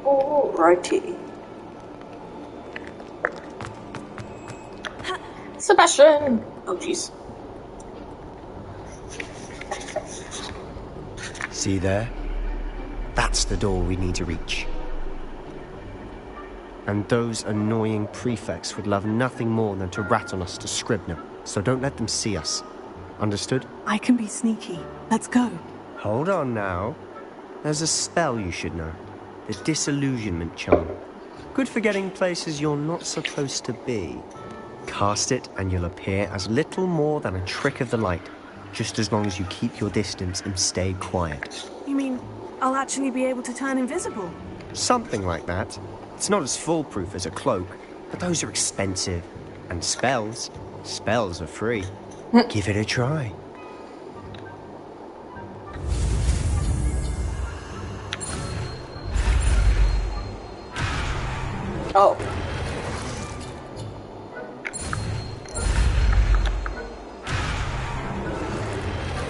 Alrighty. Sebastian! Oh, jeez. See there? That's the door we need to reach. And those annoying prefects would love nothing more than to rat on us to Scribner, so don't let them see us. Understood? I can be sneaky. Let's go. Hold on now. There's a spell you should know. The Disillusionment Charm. Good for getting places you're not supposed to be. Cast it and you'll appear as little more than a trick of the light, just as long as you keep your distance and stay quiet. You mean I'll actually be able to turn invisible? Something like that. It's not as foolproof as a cloak, but those are expensive. And spells are free. Give it a try. Oh.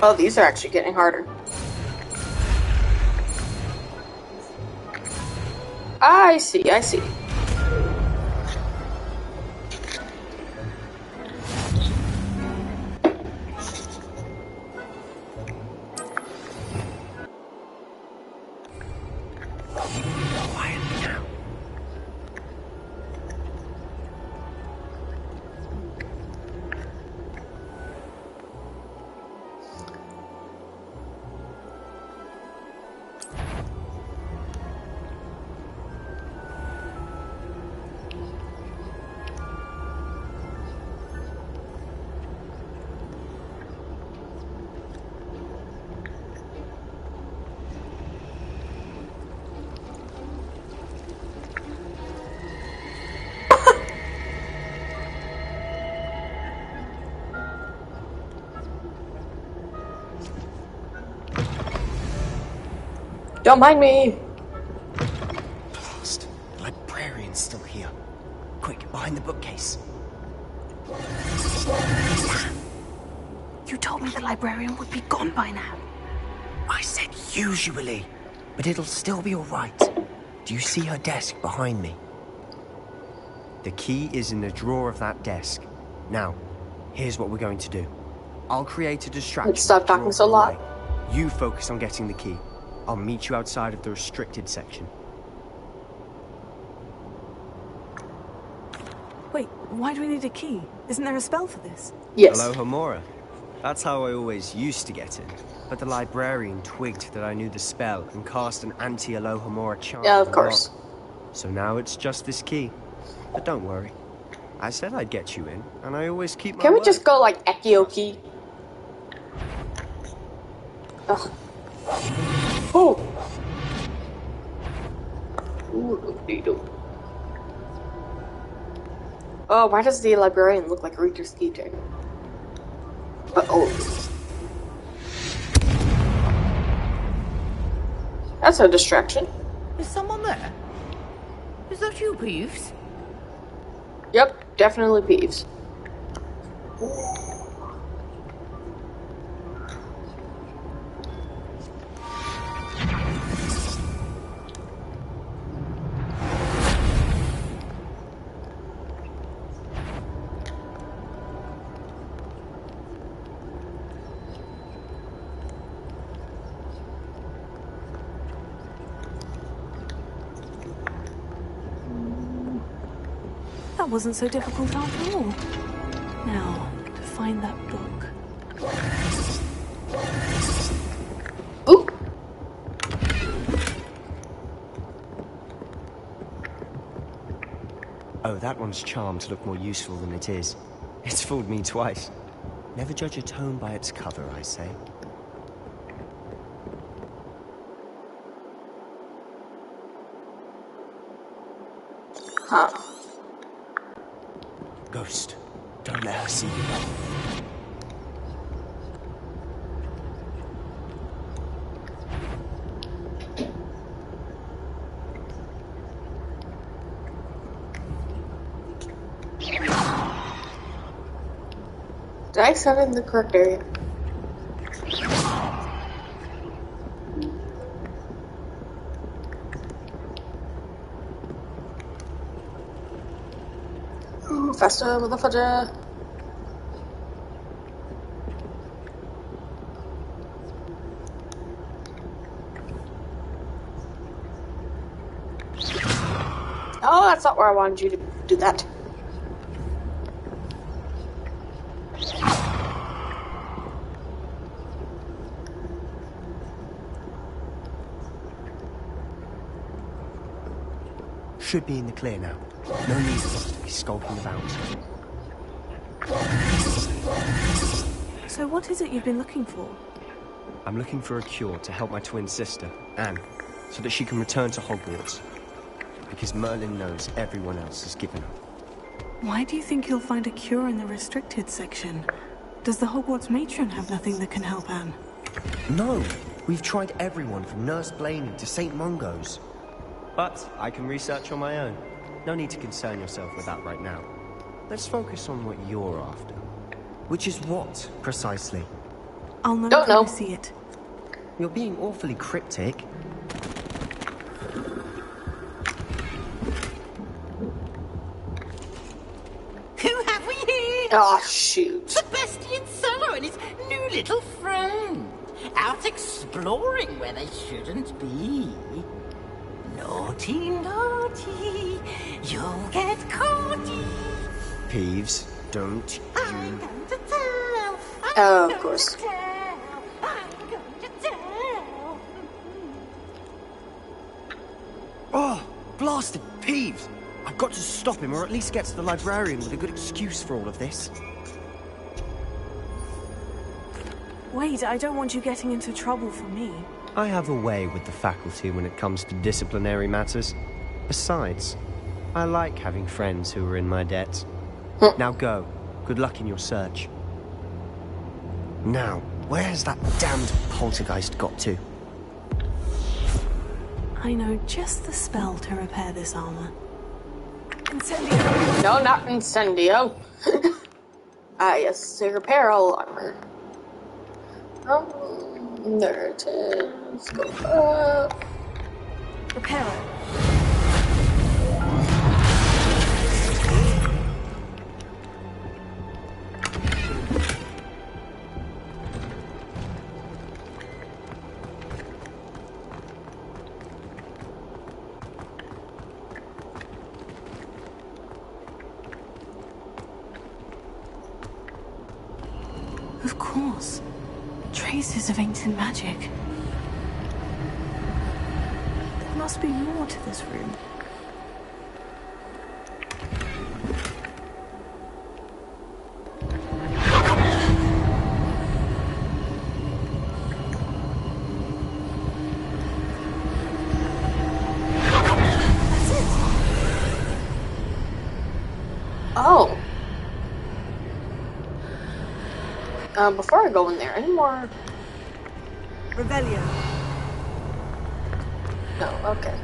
Oh, these are actually getting harder. I see, I see. Don't mind me! Blast. The librarian's still here. Quick, behind the bookcase. You told me the librarian would be gone by now. I said usually, but it'll still be alright. Do you see her desk behind me? The key is in the drawer of that desk. Now, here's what we're going to do. I'll create a distraction. Let's stop talking so loud. You focus on getting the key. I'll meet you outside of the restricted section. Wait, why do we need a key? Isn't there a spell for this? Yes. Alohomora. That's how I always used to get in. But the librarian twigged that I knew the spell and cast an anti-Alohomora charm. Yeah, of course. So now it's just this key. But don't worry. I said I'd get you in, and I always keep my Can we word. just go like Ekioki? Ugh. Oh! Oh, why does the librarian look like Rita's DJ? Uh-oh. That's a distraction. Is someone there? Is that you, Peeves? Yep, definitely Peeves. That wasn't so difficult after all. Now, to find that book. Ooh! Oh, that one's charmed to look more useful than it is. It's fooled me twice. Never judge a tome by its cover, I say. Huh. Ghost, don't let her see you. Did I set it in the correct area? Faster, motherfucker. Oh, that's not where I wanted you to do that. Should be in the clear now. No need for us to be skulking about. So what is it you've been looking for? I'm looking for a cure to help my twin sister, Anne, so that she can return to Hogwarts. Because Merlin knows everyone else has given up. Why do you think you'll find a cure in the restricted section? Does the Hogwarts matron have nothing that can help Anne? No! We've tried everyone from Nurse Blaney to St. Mungo's. But I can research on my own. No need to concern yourself with that right now. Let's focus on what you're after. Which is what, precisely? I'll know Don't when I know. see it. You're being awfully cryptic. Who have we here? Oh, shoot. Sebastian Solo and his new little friend. Out exploring where they shouldn't be. Naughty, naughty, you'll get caughty. Peeves, don't I'm you... going to tell. Oh, of course. I'm going to tell. Oh, blasted Peeves! I've got to stop him, or at least get to the librarian with a good excuse for all of this. Wait, I don't want you getting into trouble for me. I have a way with the faculty when it comes to disciplinary matters. Besides, I like having friends who are in my debt. Now go. Good luck in your search. Now, where has that damned poltergeist got to? I know just the spell to repair this armor. Incendio! No, not Incendio. Ah, yes, to repair all armor. Oh, there it is. Go up. Repair. Of course. Traces of ancient magic. There must be more to this room. That's it. Oh. Before I go in there, any more? Revelio. No, okay.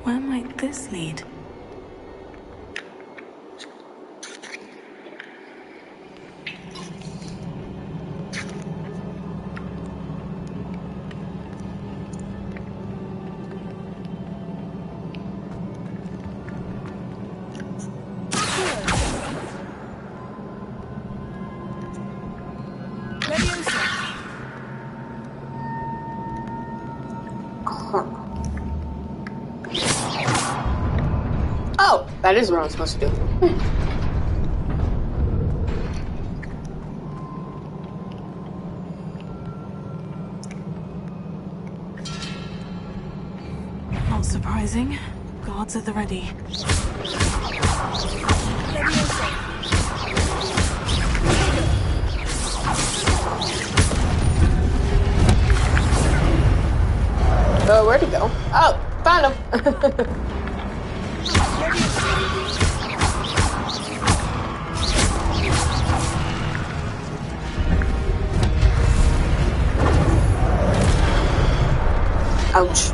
Where might this lead? Oh, that is what I'm supposed to do. Not surprising. Guards at the ready. Where'd he go? Oh, found him. Ouch.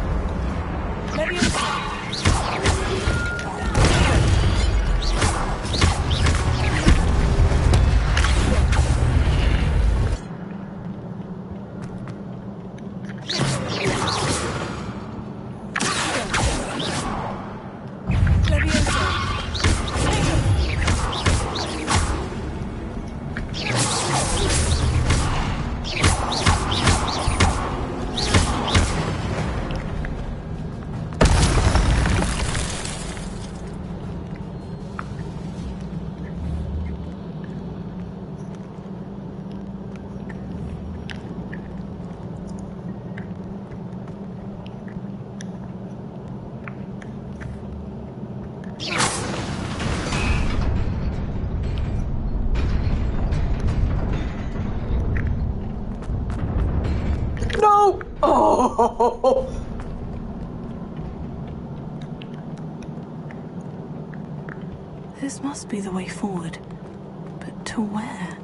No! Oh! This must be the way forward. But to where?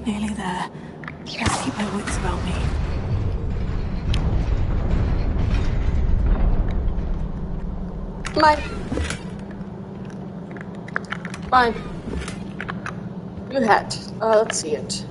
Nearly there. Let's keep my wits about me. Mine. Fine. You had. Let's see it.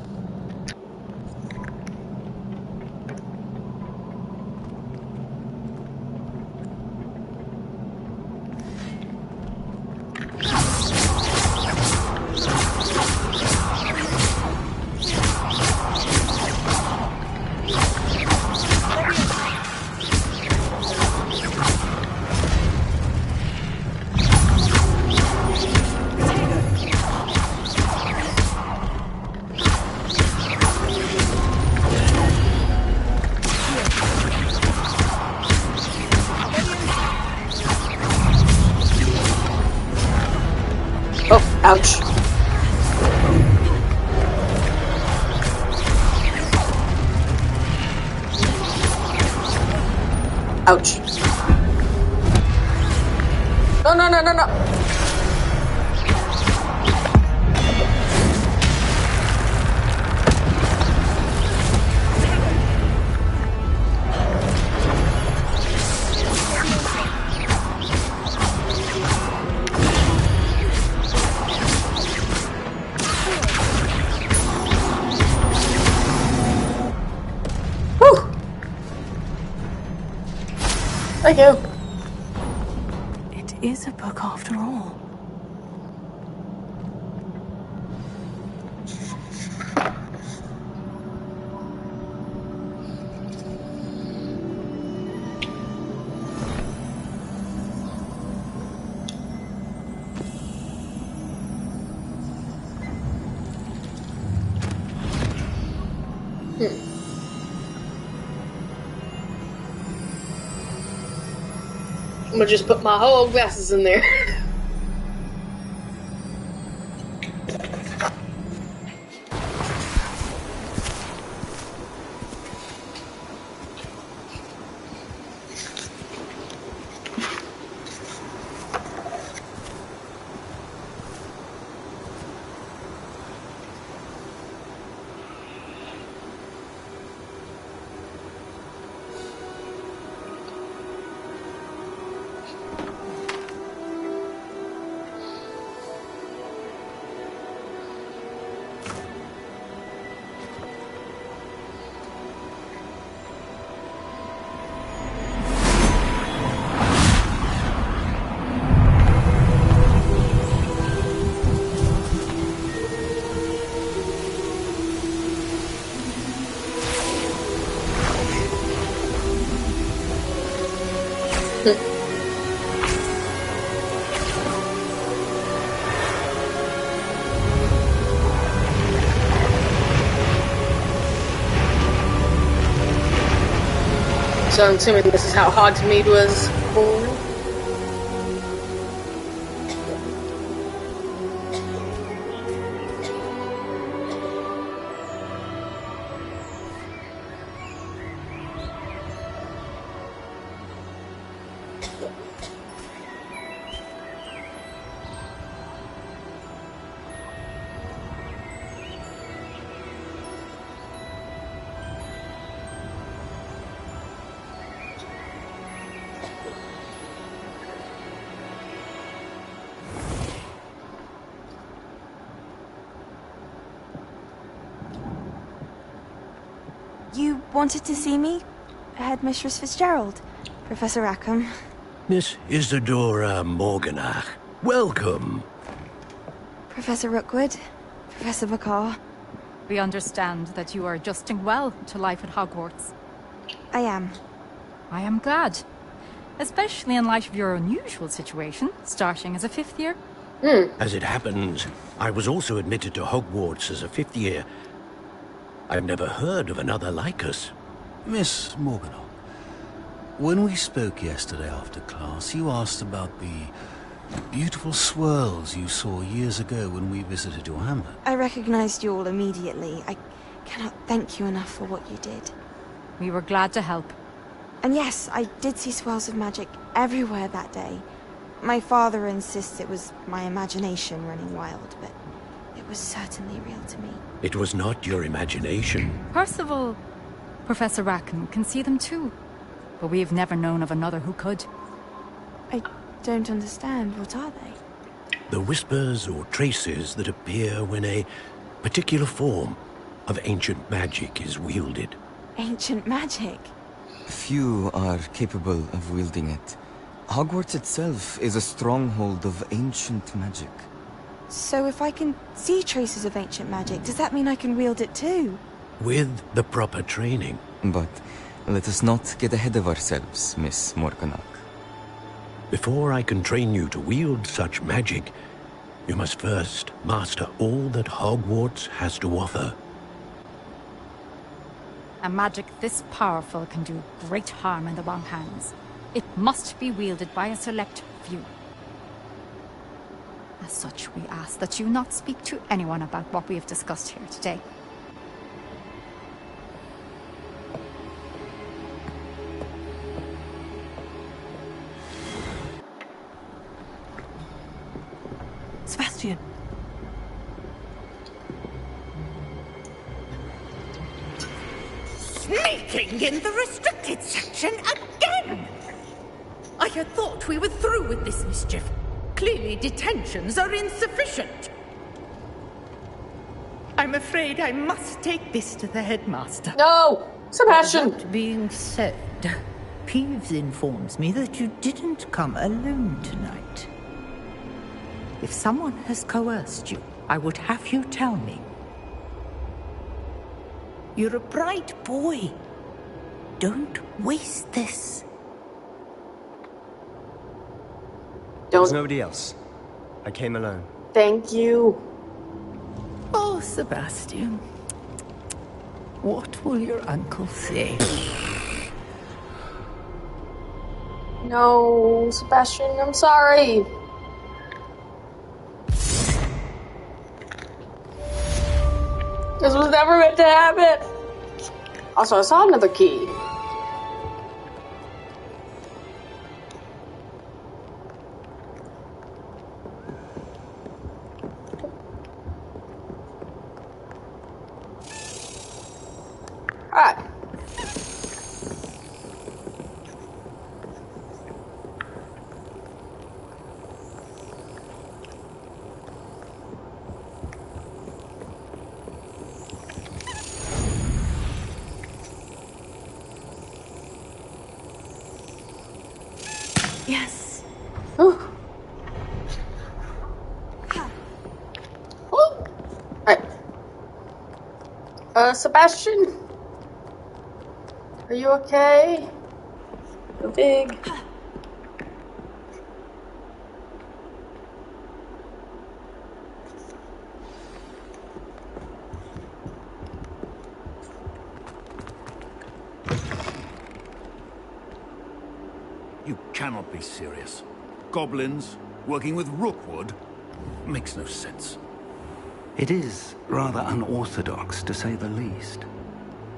Oh, ouch. Ouch. No, no, no, no, no. Whew. Thank you. It is a book after all. I'm gonna just put my whole glasses in there. So I'm assuming this is how Hogsmeade was born. You wanted to see me? Headmistress Fitzgerald? Professor Rackham? Miss Isadora Morganach, welcome. Professor Rookwood? Professor Bakar? We understand that you are adjusting well to life at Hogwarts. I am. I am glad. Especially in light of your unusual situation, starting as a 5th year. As it happens, I was also admitted to Hogwarts as a 5th year. I've never heard of another like us. Miss Morganach, when we spoke yesterday after class, you asked about the beautiful swirls you saw years ago when we visited your hamlet. I recognized you all immediately. I cannot thank you enough for what you did. We were glad to help. And yes, I did see swirls of magic everywhere that day. My father insists it was my imagination running wild, but it was certainly real to me. It was not your imagination. Percival, Professor Rackham can see them too. But we have never known of another who could. I don't understand. What are they? The whispers or traces that appear when a particular form of ancient magic is wielded. Ancient magic? Few are capable of wielding it. Hogwarts itself is a stronghold of ancient magic. So if I can see traces of ancient magic, does that mean I can wield it too? With the proper training. But let us not get ahead of ourselves, Miss Morganach. Before I can train you to wield such magic, you must first master all that Hogwarts has to offer. A magic this powerful can do great harm in the wrong hands. It must be wielded by a select few. As such, we ask that you not speak to anyone about what we have discussed here today. Sebastian. Sneaking in the restricted section again! I had thought we were through with this mischief. Clearly detentions are insufficient. I'm afraid I must take this to the headmaster. No! Sebastian! That being said, Peeves informs me that you didn't come alone tonight. If someone has coerced you, I would have you tell me. You're a bright boy. Don't waste this. There's nobody else. I came alone. Thank you. Oh, Sebastian. What will your uncle say? No, Sebastian, I'm sorry. This was never meant to happen. Also, I saw another key. Alright. Yes. Whew. Alright. Sebastian? Are you okay? Go big. You cannot be serious. Goblins working with Rookwood makes no sense. It is rather unorthodox, to say the least.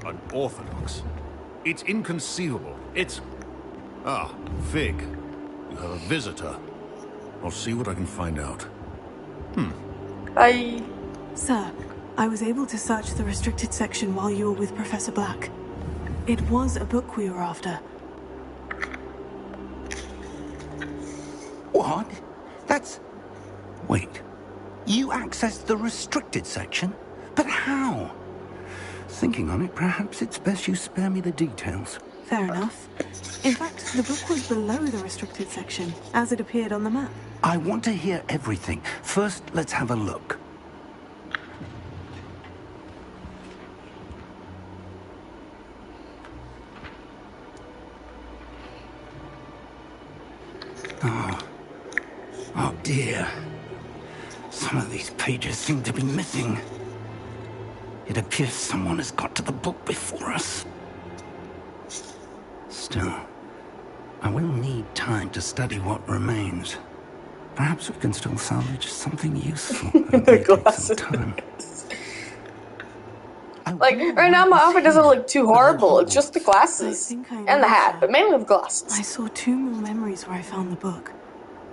Unorthodox? It's inconceivable. It's... Ah, Fig. You have a visitor. I'll see what I can find out. Sir, I was able to search the restricted section while you were with Professor Black. It was a book we were after. What? That's... Wait. You accessed the restricted section? But how? Thinking on it, perhaps it's best you spare me the details. Fair enough. In fact, the book was below the restricted section, as it appeared on the map. I want to hear everything. First, let's have a look. Oh dear. Some of these pages seem to be missing. It appears someone has got to the book before us. Still, I will need time to study what remains. Perhaps we can still salvage something useful. The glasses. Like, right now my outfit doesn't look too horrible. It's just the glasses and the hat, but mainly the glasses. I saw 2 more memories where I found the book.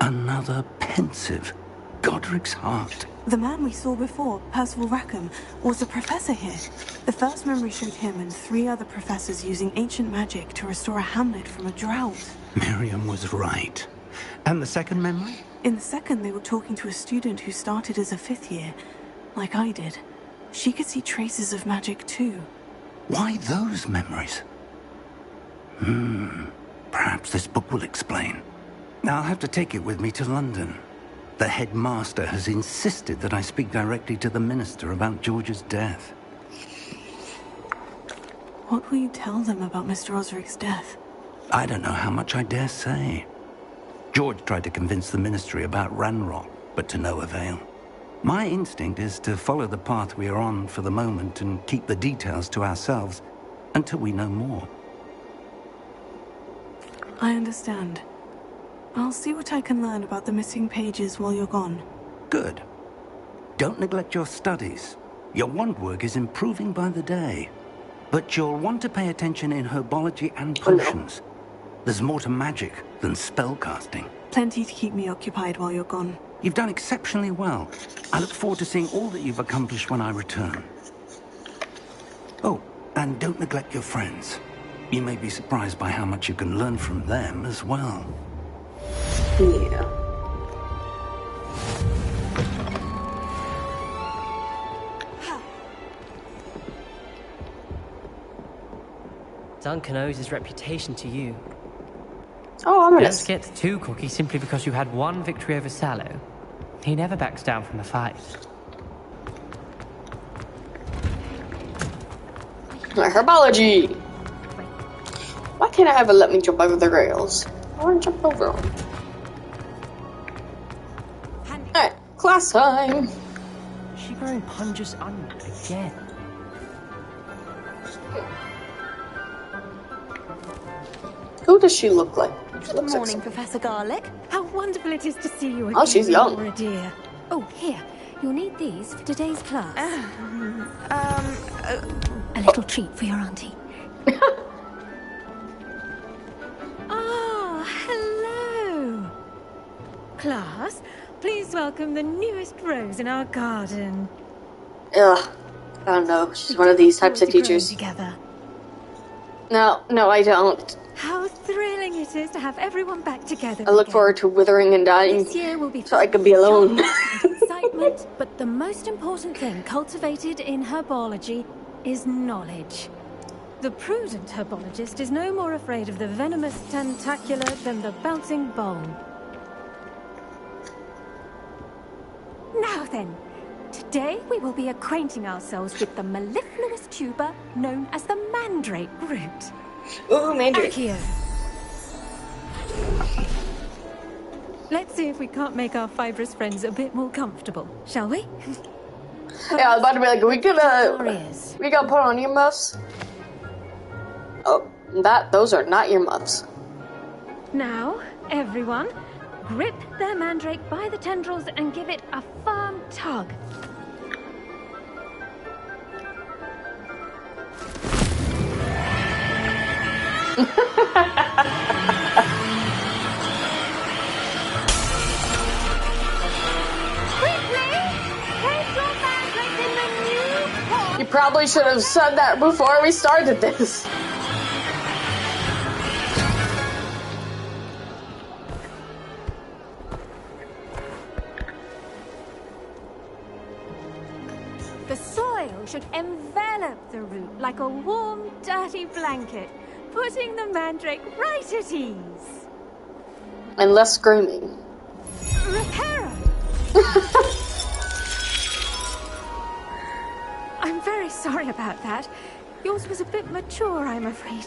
Another pensive. Godric's heart. The man we saw before, Percival Rackham, was a professor here. The first memory showed him and 3 other professors using ancient magic to restore a hamlet from a drought. Miriam was right. And the second memory? In the second, they were talking to a student who started as a 5th year, like I did. She could see traces of magic too. Why those memories? Perhaps this book will explain. Now I'll have to take it with me to London. The headmaster has insisted that I speak directly to the minister about George's death. What will you tell them about Mr. Osric's death? I don't know how much I dare say. George tried to convince the ministry about Ranrock, but to no avail. My instinct is to follow the path we are on for the moment and keep the details to ourselves until we know more. I understand. I'll see what I can learn about the missing pages while you're gone. Good. Don't neglect your studies. Your wand work is improving by the day. But you'll want to pay attention in herbology and potions. There's more to magic than spellcasting. Plenty to keep me occupied while you're gone. You've done exceptionally well. I look forward to seeing all that you've accomplished when I return. Oh, and don't neglect your friends. You may be surprised by how much you can learn from them as well. Yeah. Duncan owes his reputation to you. Oh, I'm gonna... Don't get too cocky simply because you had one victory over Sallow. He never backs down from a fight. Herbology! Why can't I ever let me jump over the rails? I want to jump over them. Alright, class time! She growing Punja's onion again. Who does she look like? She Good looks morning, like Professor Garlick. How wonderful it is to see you again. Oh, she's young. Laura, dear. Oh, here. You'll need these for today's class. A little treat for your auntie. Ah, hello. Class, please welcome the newest rose in our garden. Ugh. I don't know. She's one of these types of teachers. Together. No, I don't. How thrilling it is to have everyone back together. I look forward to withering and dying This year will be so I can be alone. excitement, but the most important thing cultivated in herbology is knowledge. The prudent herbologist is no more afraid of the venomous tentacula than the bouncing bulb. Now then, today we will be acquainting ourselves with the mellifluous tuber known as the mandrake root. Ooh, mandrake. Accio. Let's see if we can't make our fibrous friends a bit more comfortable, shall we? Yeah, I was about to be like, we gotta put on earmuffs. Oh, those are not earmuffs. Now, everyone, grip their mandrake by the tendrils and give it a firm tug. You probably should have said that before we started this. The soil soil should envelop the root like a warm, dirty blanket, putting the mandrake right at ease. And less screaming. Reparo! I'm very sorry about that. Yours was a bit mature, I'm afraid.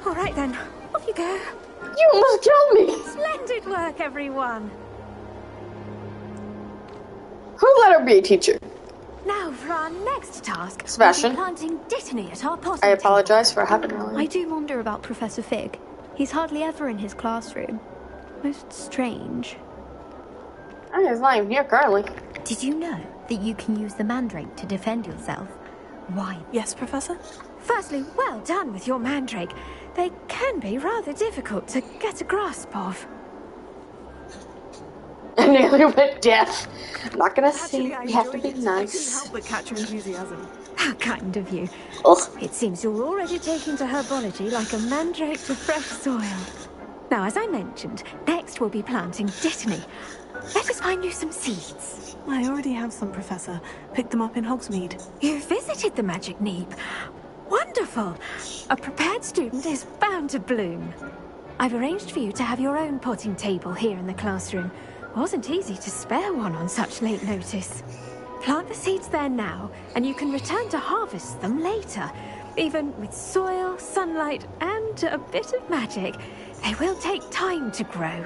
All right then, off you go. You almost killed me! Splendid work, everyone. Who let her be a teacher? Now for our next task. Sebastian. We'll be planting Dittany at our potting I apologize for having her. I do wonder about Professor Fig. He's hardly ever in his classroom. Most strange. He's not even here currently. Did you know that you can use the mandrake to defend yourself? Why? Yes, Professor? Firstly, well done with your mandrake. They can be rather difficult to get a grasp of. I nearly went deaf. I'm not gonna say we have to be I couldn't nice. help but catch your enthusiasm. How kind of you. Ugh. It seems you're already taking to herbology like a mandrake to fresh soil. Now, as I mentioned, next we'll be planting Dittany. Let us find you some seeds. I already have some, Professor. Picked them up in Hogsmeade. You visited the Magic Neep. Wonderful. A prepared student is bound to bloom. I've arranged for you to have your own potting table here in the classroom. Wasn't easy to spare one on such late notice. Plant the seeds there now, and you can return to harvest them later. Even with soil, sunlight, and a bit of magic, they will take time to grow.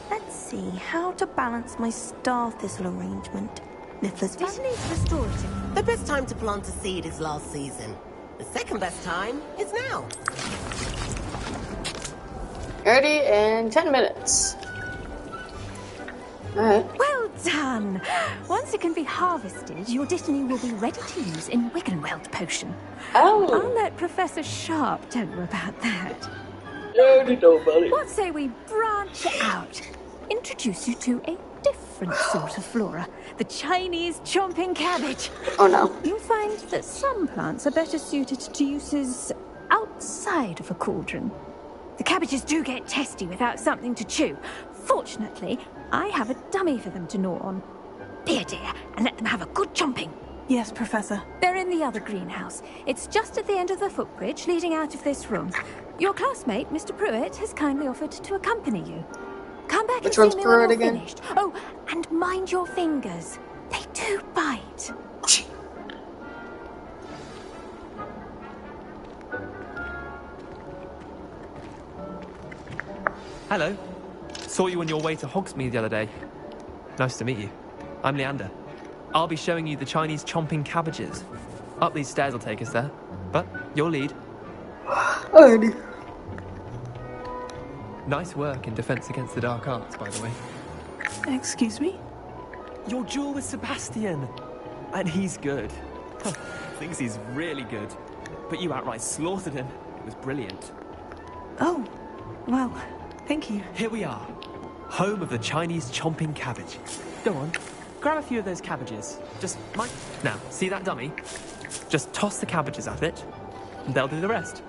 Let's see how to balance my star thistle arrangement. Niffler's Dittany's restorative. The best time to plant a seed is last season. The second best time is now. 30 and 10 minutes. Alright. Well done! Once it can be harvested, your Dittany will be ready to use in Wiggenweld potion. Oh. I'll let Professor Sharp tell you about that. Nobody. What say we branch out? Introduce you to a different sort of flora. The Chinese chomping cabbage. Oh no. You'll find that some plants are better suited to uses outside of a cauldron. The cabbages do get testy without something to chew. Fortunately, I have a dummy for them to gnaw on. Be a dear, and let them have a good chomping. Yes, Professor. They're in the other greenhouse. It's just at the end of the footbridge leading out of this room. Your classmate, Mr. Pruitt, has kindly offered to accompany you. Come back Which and one's see me Pruitt when you're again? finished. Oh, and mind your fingers. They do bite. Hello. Saw you on your way to Hogsmeade the other day. Nice to meet you. I'm Leander. I'll be showing you the Chinese chomping cabbages. Up these stairs will take us there. But your lead. Alrighty. Nice work in Defense Against the Dark Arts, by the way. Excuse me? Your duel with Sebastian. And he's good. Thinks he's really good. But you outright slaughtered him. It was brilliant. Oh, well, thank you. Here we are. Home of the Chinese chomping cabbage. Go on. Grab a few of those cabbages. Just mind. Now, see that dummy? Just toss the cabbages at it, and they'll do the rest.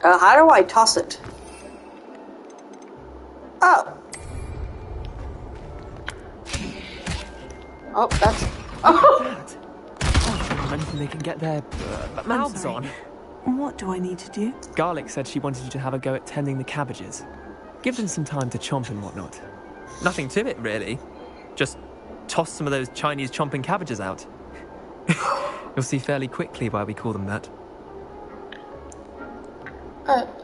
How do I toss it? Oh. Oh, that's... Oh! Anything they can get their mouths on. What do I need to do? Garlic said she wanted you to have a go at tending the cabbages. Give them some time to chomp and whatnot. Nothing to it, really. Just toss some of those Chinese chomping cabbages out. You'll see fairly quickly why we call them that.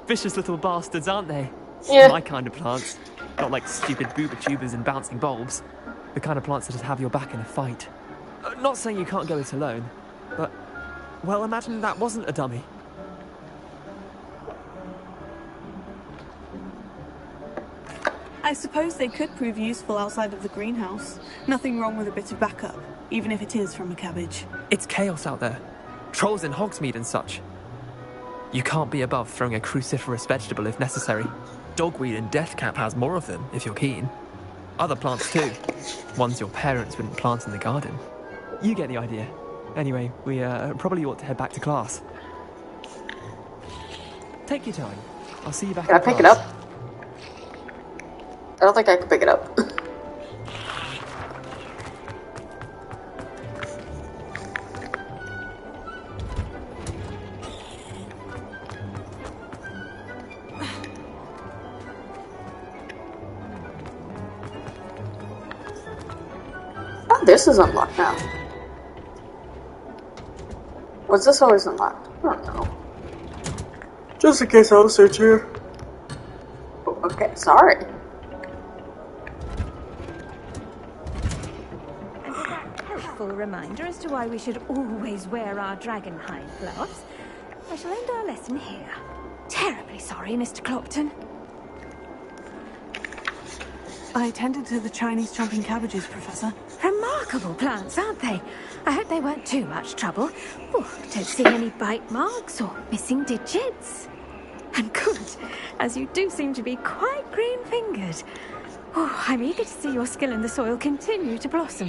Vicious little bastards, aren't they? Yeah. My kind of plants. Not like stupid booba tubers and bouncing bulbs. The kind of plants that'd have your back in a fight. Not saying you can't go it alone, but... Well, imagine that wasn't a dummy. I suppose they could prove useful outside of the greenhouse. Nothing wrong with a bit of backup, even if it is from a cabbage. It's chaos out there. Trolls in Hogsmeade and such. You can't be above throwing a cruciferous vegetable if necessary. Dogweed and deathcap has more of them, if you're keen. Other plants too. Ones your parents wouldn't plant in the garden. You get the idea. Anyway, we probably ought to head back to class. Take your time. I'll see you back Can I in pick it class. up? I don't think I can pick it up. Oh, this is unlocked now. Was this always unlocked? I don't know. Just in case I'll search here. Oh, okay, sorry. Helpful reminder as to why we should always wear our dragon hide gloves. I shall end our lesson here. Terribly sorry, Mr. Clopton. I tended to the Chinese chomping cabbages, Professor. Remarkable plants, aren't they? I hope they weren't too much trouble. Oh, don't see any bite marks or missing digits. And good, as you do seem to be quite green-fingered. Oh, I'm eager to see your skill in the soil continue to blossom.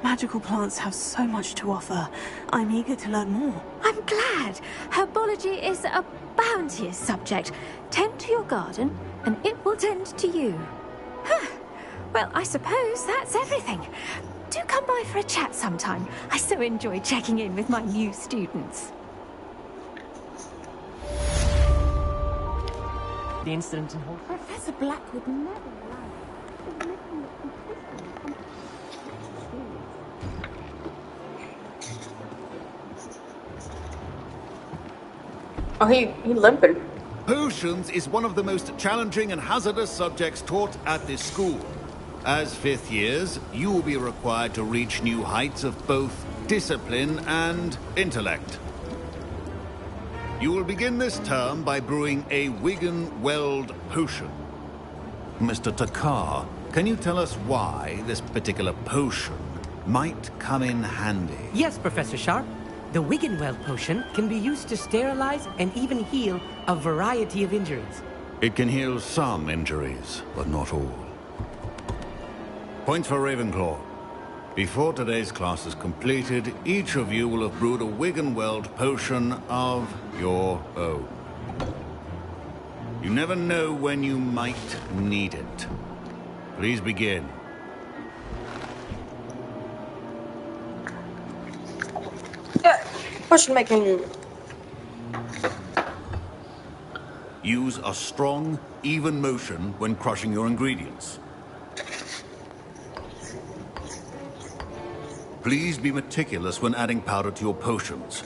Magical plants have so much to offer. I'm eager to learn more. I'm glad. Herbology is a bounteous subject. Tend to your garden, and it will tend to you. Huh. Well, I suppose that's everything. Do come by for a chat sometime. I so enjoy checking in with my new students. The incident in Hogwarts. Professor Black would never allow. Oh, he limping. Potions is one of the most challenging and hazardous subjects taught at this school. As fifth years, you will be required to reach new heights of both discipline and intellect. You will begin this term by brewing a Wigan-Weld potion. Mr. Takar, can you tell us why this particular potion might come in handy? Yes, Professor Sharp. The Wiggenweld potion can be used to sterilize and even heal a variety of injuries. It can heal some injuries, but not all. Points for Ravenclaw. Before today's class is completed, each of you will have brewed a Wiggenweld potion of your own. You never know when you might need it. Please begin. Potion making. Use a strong, even motion when crushing your ingredients. Please be meticulous when adding powder to your potions.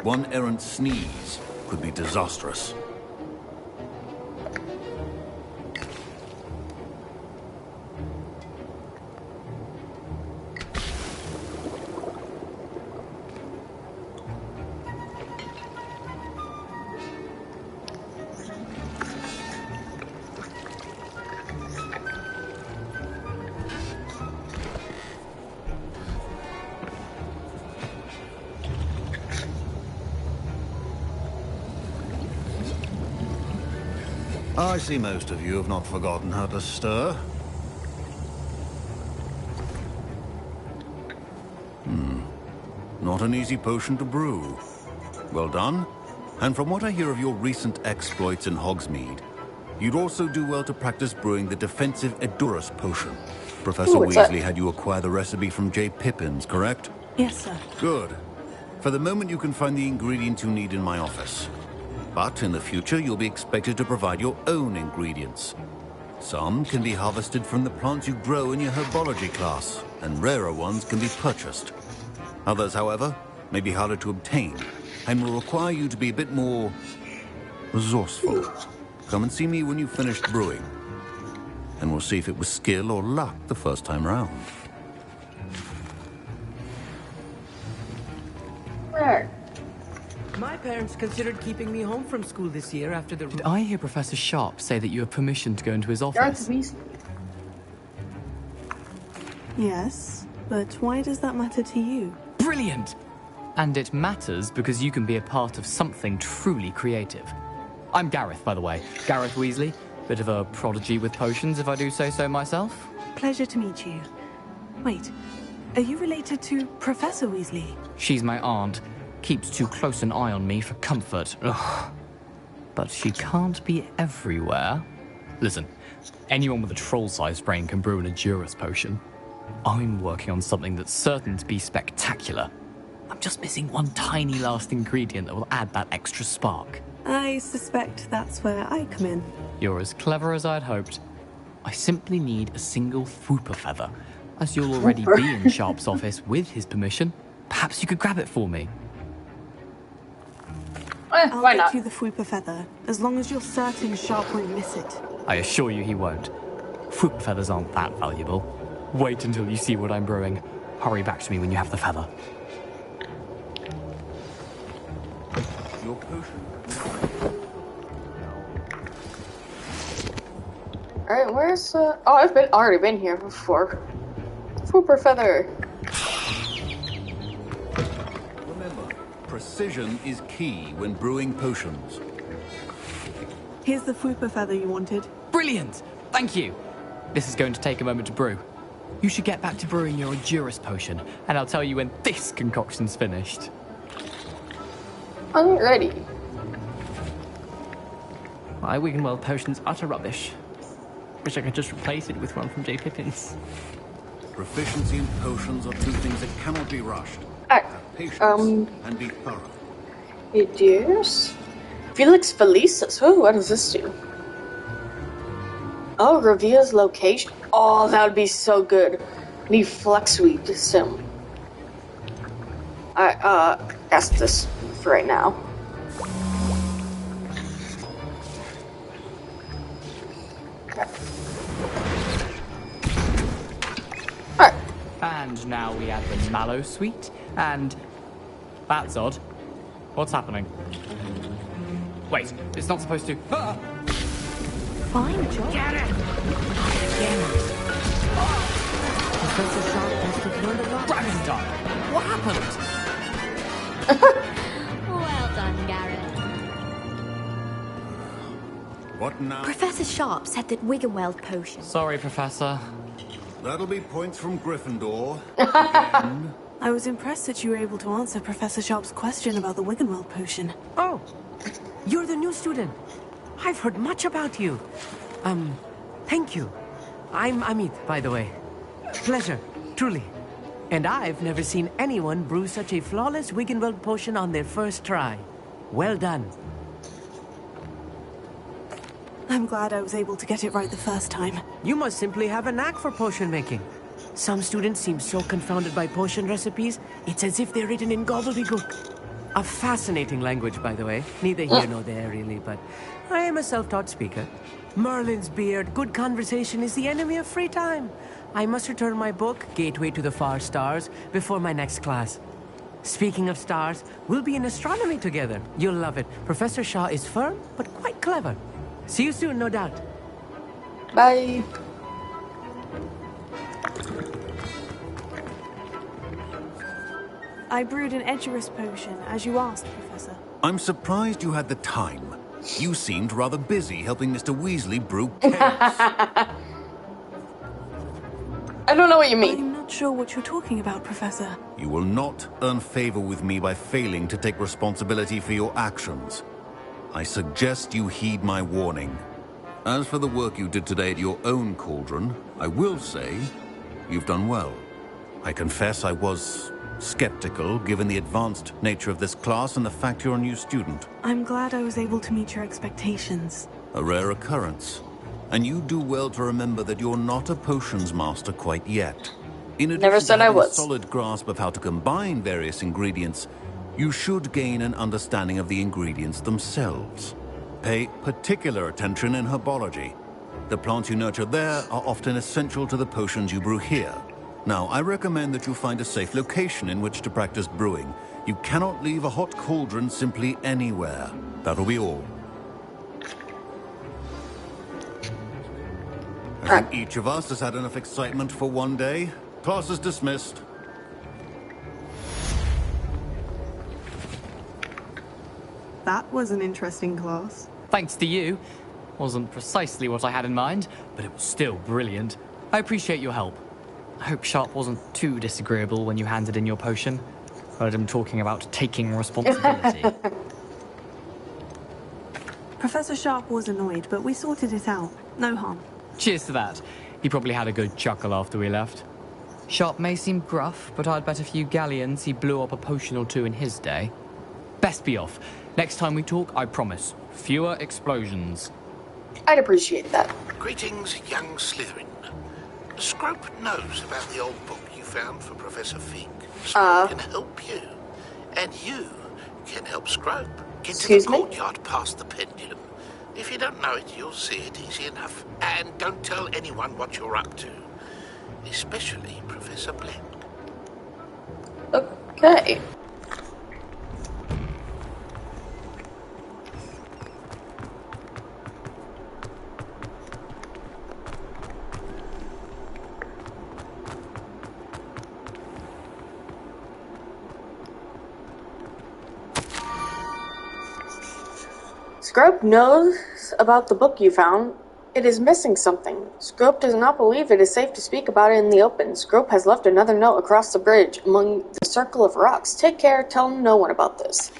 One errant sneeze could be disastrous. I see most of you have not forgotten how to stir. Not an easy potion to brew. Well done. And from what I hear of your recent exploits in Hogsmeade, you'd also do well to practice brewing the defensive Edurus potion. Professor Weasley had you acquire the recipe from J. Pippins, correct? Yes, sir. Good. For the moment, you can find the ingredients you need in my office. But in the future, you'll be expected to provide your own ingredients. Some can be harvested from the plants you grow in your herbology class, and rarer ones can be purchased. Others, however, may be harder to obtain, and will require you to be a bit more resourceful. Come and see me when you've finished brewing, and we'll see if it was skill or luck the first time round. Where? My parents considered keeping me home from school this year after the... Did I hear Professor Sharp say that you have permission to go into his office? Yes, but why does that matter to you? Brilliant! And it matters because you can be a part of something truly creative. I'm Gareth, by the way. Gareth Weasley. Bit of a prodigy with potions, if I do say so myself. Pleasure to meet you. Wait, Are you related to Professor Weasley? She's my aunt. Keeps too close an eye on me for comfort. Ugh. But she can't be everywhere. Listen, anyone with a troll-sized brain can brew an Adurus potion. I'm working on something that's certain to be spectacular. I'm just missing one tiny last ingredient that will add that extra spark. I suspect that's where I come in. You're as clever as I'd hoped. I simply need a single Fwooper feather. As you'll already be in Sharp's office with his permission, perhaps you could grab it for me. I'll why get not? you the Fwooper feather, as long as you're certain Sharp won't miss it. I assure you he won't. Fwooper feathers aren't that valuable. Wait until you see what I'm brewing. Hurry back to me when you have the feather. Your potion. Alright, where's oh, I've already been here before. Fwooper feather. Remember, precision is key when brewing potions. Here's the Fwooper feather you wanted. Brilliant! Thank you! This is going to take a moment to brew. You should get back to brewing your Adurus potion, and I'll tell you when this concoction's finished. I'm ready. My Wiggenweld potion's utter rubbish. Wish I could just replace it with one from J. Pippin's. Proficiency in potions are two things that cannot be rushed. Alright, Have patience and be thorough. it is Felix Felicis. Oh, what does this do? Oh, reveals location. Oh, that would be so good. Need flex sweep sim. That's this for right now. Alright. And now we add the mallow sweet, and... That's odd. What's happening? Wait, it's not supposed to... Ah! Fine job. Get it! Professor Sharp must have learned a lot. Dragon time! What happened? Well done, Garrett. What now? Professor Sharp said that Wiggenweld potion. Sorry, Professor. That'll be points from Gryffindor. Again. I was impressed that you were able to answer Professor Sharp's question about the Wiggenweld potion. Oh, you're the new student. I've heard much about you. Thank you. I'm Amit, by the way. Pleasure, truly. And I've never seen anyone brew such a flawless Wiggenweld potion on their first try. Well done. I'm glad I was able to get it right the first time. You must simply have a knack for potion making. Some students seem so confounded by potion recipes, it's as if they're written in gobbledygook. A fascinating language, by the way. Neither here nor there, really, but I am a self-taught speaker. Merlin's beard, good conversation is the enemy of free time. I must return my book, Gateway to the Far Stars, before my next class. Speaking of stars, we'll be in astronomy together. You'll love it. Professor Shaw is firm, but quite clever. See you soon, no doubt. Bye. I brewed an Edgerus potion, as you asked, Professor. I'm surprised you had the time. You seemed rather busy helping Mr. Weasley brew chaos. I don't know what you mean. I'm not sure what you're talking about, Professor. You will not earn favor with me by failing to take responsibility for your actions. I suggest you heed my warning. As for the work you did today at your own cauldron, I will say you've done well. I confess I was skeptical given the advanced nature of this class and the fact you're a new student. I'm glad I was able to meet your expectations. A rare occurrence. And you do well to remember that you're not a potions master quite yet. In addition Never said to I having a was. solid grasp of how to combine various ingredients, you should gain an understanding of the ingredients themselves. Pay particular attention in herbology. The plants you nurture there are often essential to the potions you brew here. Now, I recommend that you find a safe location in which to practice brewing. You cannot leave a hot cauldron simply anywhere. That'll be all. I think each of us has had enough excitement for one day. Class is dismissed. That was an interesting class. Thanks to you. Wasn't precisely what I had in mind, but it was still brilliant. I appreciate your help. I hope Sharp wasn't too disagreeable when you handed in your potion. Heard him talking about taking responsibility. Professor Sharp was annoyed, but we sorted it out. No harm. Cheers to that. He probably had a good chuckle after we left. Sharp may seem gruff, but I'd bet a few galleons he blew up a potion or two in his day. Best be off. Next time we talk, I promise, fewer explosions. I'd appreciate that. Greetings, young Slytherin. Scrope knows about the old book you found for Professor Fig. Scrope can help you. And you can help Scrope. Get to the courtyard past the pendulum. If you don't know it, you'll see it easy enough. And don't tell anyone what you're up to. Especially Professor Black. Okay. Scrope knows about the book you found. It is missing something. Scrope does not believe it is safe to speak about it in the open. Scrope has left another note across the bridge among the circle of rocks. Take care, tell no one about this.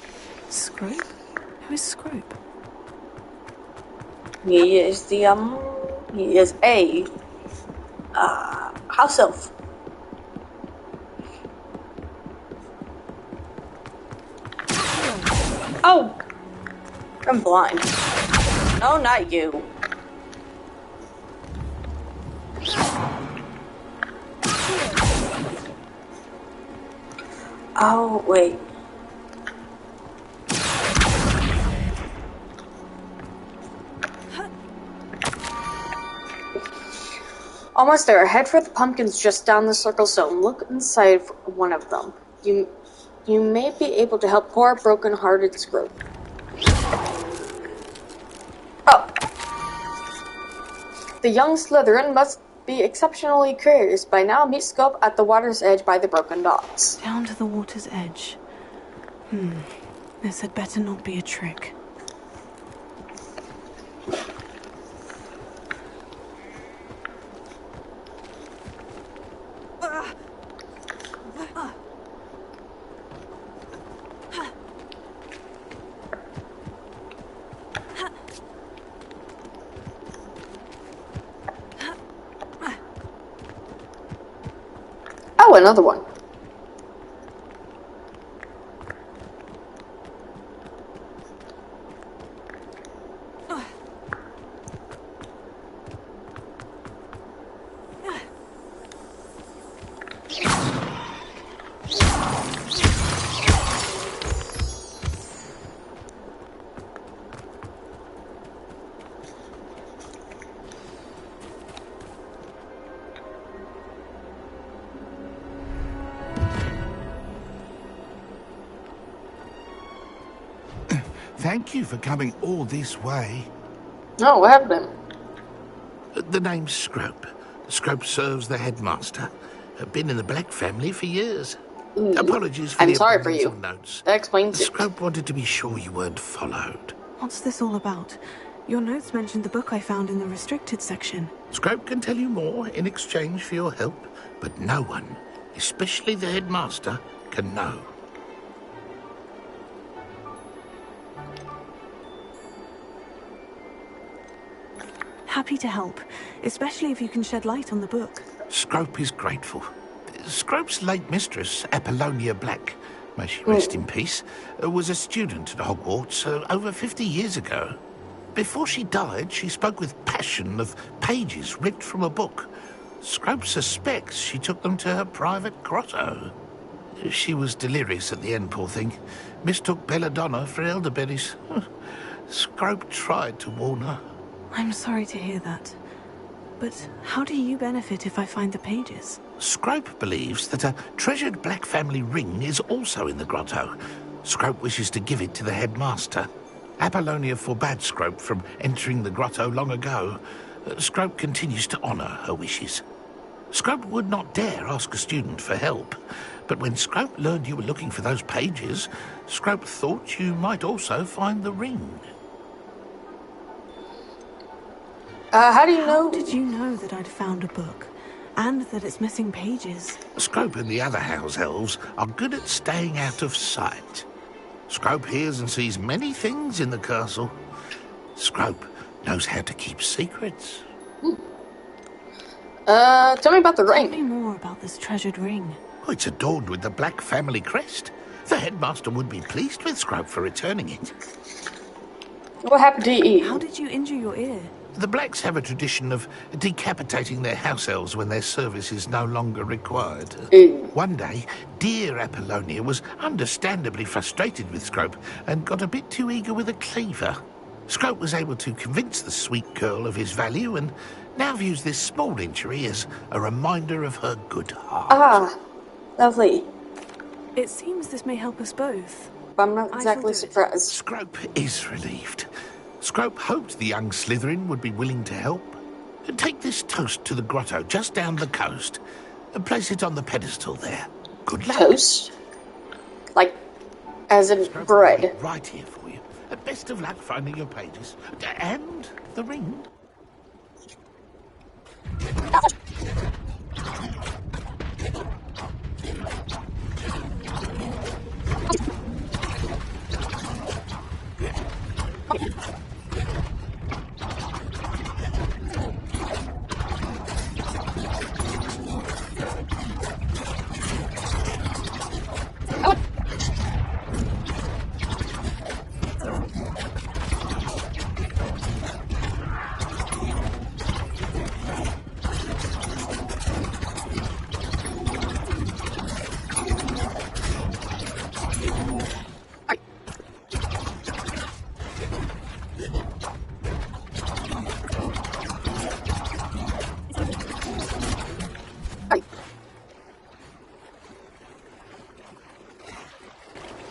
Scrope? Who is Scrope? He is a house elf. Oh! I'm blind. No, not you. Oh, wait. Almost there. Head for the pumpkins just down the circle stone. Look inside one of them. You may be able to help poor broken-hearted Scrope. Oh. The young Slytherin must be exceptionally curious. By now, meet Scrope at the water's edge by the broken docks. Down to the water's edge. This had better not be a trick. Oh, another one. Thank you for coming all this way. Oh, what happened? The name's Scrope. Scrope serves the headmaster. Been in the Black family for years. Apologies for I'm the sorry for abundance you. of notes. That explains it. Scrope wanted to be sure you weren't followed. What's this all about? Your notes mentioned the book I found in the restricted section. Scrope can tell you more in exchange for your help, but no one, especially the headmaster, can know. Happy to help, especially if you can shed light on the book. Scrope is grateful. Scrope's late mistress, Apollonia Black, may she rest in peace, was a student at Hogwarts over 50 years ago. Before she died, she spoke with passion of pages ripped from a book. Scrope suspects she took them to her private grotto. She was delirious at the end, poor thing. Mistook belladonna for elderberries. Scrope tried to warn her. I'm sorry to hear that. But how do you benefit if I find the pages? Scrope believes that a treasured Black family ring is also in the grotto. Scrope wishes to give it to the headmaster. Apollonia forbade Scrope from entering the grotto long ago. Scrope continues to honour her wishes. Scrope would not dare ask a student for help, but when Scrope learned you were looking for those pages, Scrope thought you might also find the ring. How do you know? How did you know that I'd found a book? And that it's missing pages. Scrope and the other house elves are good at staying out of sight. Scrope hears and sees many things in the castle. Scrope knows how to keep secrets. Tell me about the ring. Tell me more about this treasured ring. Oh, it's adorned with the Black family crest. The headmaster would be pleased with Scrope for returning it. What happened to your ear? How did you injure your ear? The Blacks have a tradition of decapitating their house elves when their service is no longer required. One day, dear Apollonia was understandably frustrated with Scrope and got a bit too eager with a cleaver. Scrope was able to convince the sweet girl of his value and now views this small injury as a reminder of her good heart. Ah, lovely. It seems this may help us both. But I'm not exactly surprised. Scrope is relieved. Scrope hoped the young Slytherin would be willing to help. Take this toast to the grotto just down the coast and place it on the pedestal there. Good luck. Toast? Like, as in Scrope bread. right here for you. Best of luck finding your pages. And the ring.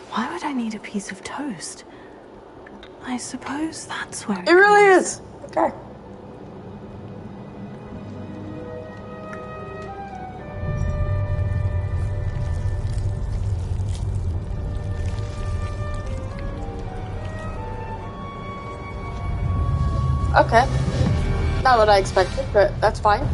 Why would I need a piece of toast? I suppose that's where It really is. Okay. Okay. Not what I expected, but that's fine.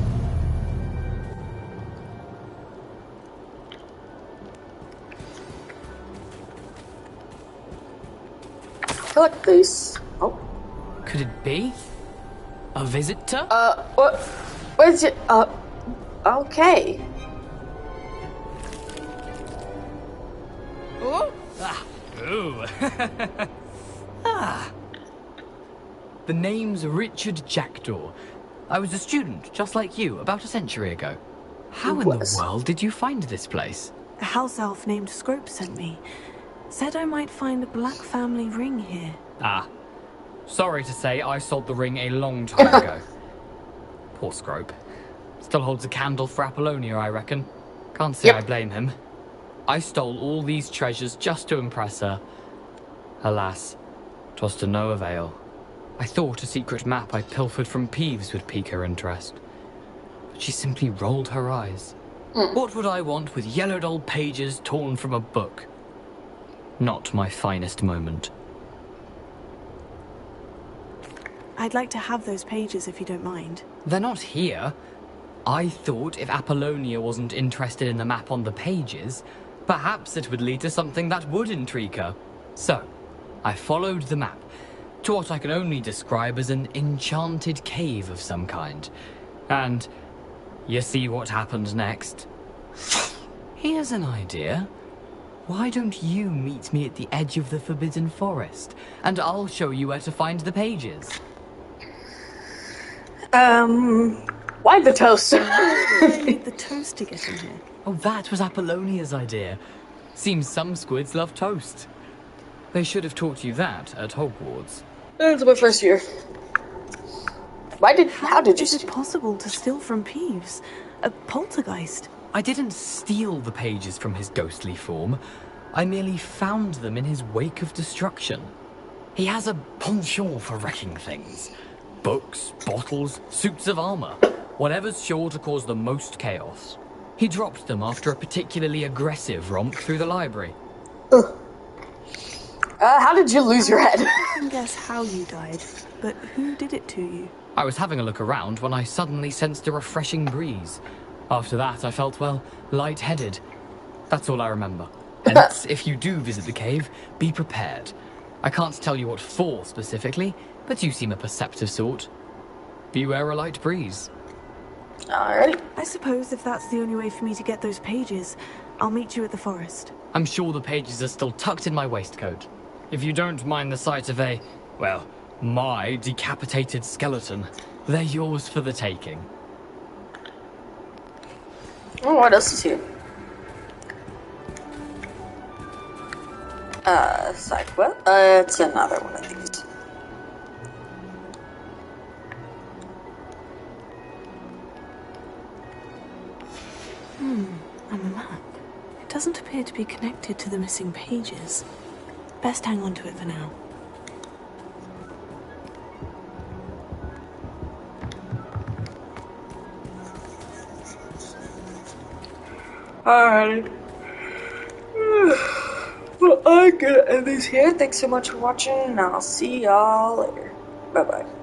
Collect these. Oh. Could it be? A visitor? What is it? Okay. Oh? Ooh. The name's Richard Jackdaw. I was a student, just like you, about a century ago. How in the world did you find this place? A house elf named Scrope sent me. Said I might find a Black family ring here. Ah. Sorry to say, I sold the ring a long time ago. Poor Scrope. Still holds a candle for Apollonia, I reckon. Can't say I blame him. I stole all these treasures just to impress her. Alas, 'twas to no avail. I thought a secret map I pilfered from Peeves would pique her interest. But she simply rolled her eyes. What would I want with yellowed old pages torn from a book? Not my finest moment. I'd like to have those pages if you don't mind. They're not here. I thought if Apollonia wasn't interested in the map on the pages, perhaps it would lead to something that would intrigue her. So, I followed the map to what I can only describe as an enchanted cave of some kind. And you see what happened next? Here's an idea. Why don't you meet me at the edge of the Forbidden Forest, and I'll show you where to find the pages? Why the toast? I need the toast to get in here. Oh, that was Apollonia's idea. Seems some squids love toast. They should have taught you that at Hogwarts. It's my first year. How did you Is it possible to steal from Peeves? A poltergeist? I didn't steal the pages from his ghostly form. I merely found them in his wake of destruction. He has a penchant for wrecking things. Books, bottles, suits of armor. Whatever's sure to cause the most chaos. He dropped them after a particularly aggressive romp through the library. How did you lose your head? I can guess how you died, but who did it to you? I was having a look around when I suddenly sensed a refreshing breeze. After that, I felt, well, lightheaded. That's all I remember. Hence, if you do visit the cave, be prepared. I can't tell you what for specifically, but you seem a perceptive sort. Beware a light breeze. Alrighty. I suppose if that's the only way for me to get those pages, I'll meet you at the forest. I'm sure the pages are still tucked in my waistcoat. If you don't mind the sight of a, well, my decapitated skeleton, they're yours for the taking. Oh, what else is here? Side quest? It's another one of these. A map. It doesn't appear to be connected to the missing pages. Best hang on to it for now. Alrighty. Well, I'm gonna end this here. Thanks so much for watching, and I'll see y'all later. Bye-bye.